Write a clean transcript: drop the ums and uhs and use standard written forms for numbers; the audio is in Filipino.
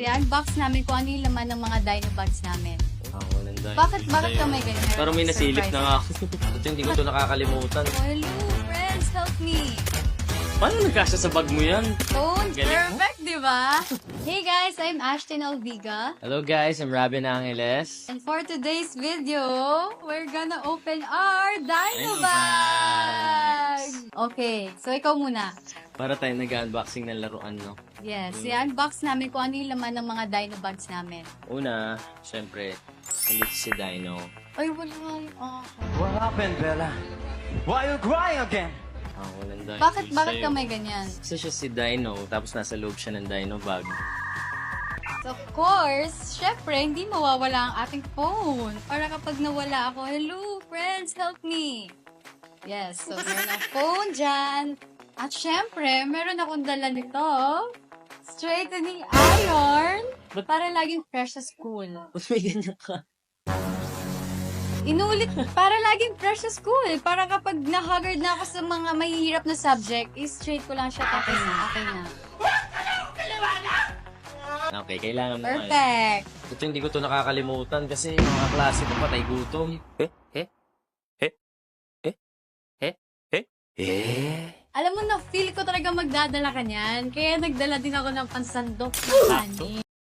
i-unbox namin kung ano yung laman ng mga dino bags namin. Walang dahil. Bakit ka may ganyan? Parang may nasilip na nga ako. Ito, hindi ko ito nakakalimutan. Oh, hello, friends, help me. Paano nagkasya sa bag mo yan? Phone, Galing mo. perfect, di ba? Hey guys, I'm Ashton Alviga. Hello guys, I'm Robin Angeles. And for today's video, we're gonna open our dino Dino bag! Okay, so ikaw muna. Para tayo nag-unboxing ng laruan, no? Yes, i-unbox namin kung ano yung laman ng mga dino bags namin. Una, syempre, nandito si Dino. Ay, wala nga yung What happened, Bella? Why you crying again? Walang dahil. Bakit sa'yo. ka may ganyan? Kasi siya si Dino, tapos nasa loob siya ng Dino bag. So, of course, syempre, hindi mawawala ang ating phone. Para kapag nawala ako, hello, friends, help me. Yes, so meron ang phone dyan. At syempre, meron akong dala nito. Straightening iron. Para laging fresh sa school. Ba't may ganyan ka? Inulit, para laging fresh sa school. Para kapag na-haggard na ako sa mga mahihirap na subject, i-straight ko lang siya. Okay na, okay na. Okay, kailangan mo. Perfect. Ito, hindi ko ito nakakalimutan kasi mga klase ko patay gutom. Alam mo na, feel ko talaga magdadala ka niyan. Kaya nagdala din ako ng pansandok na kanin.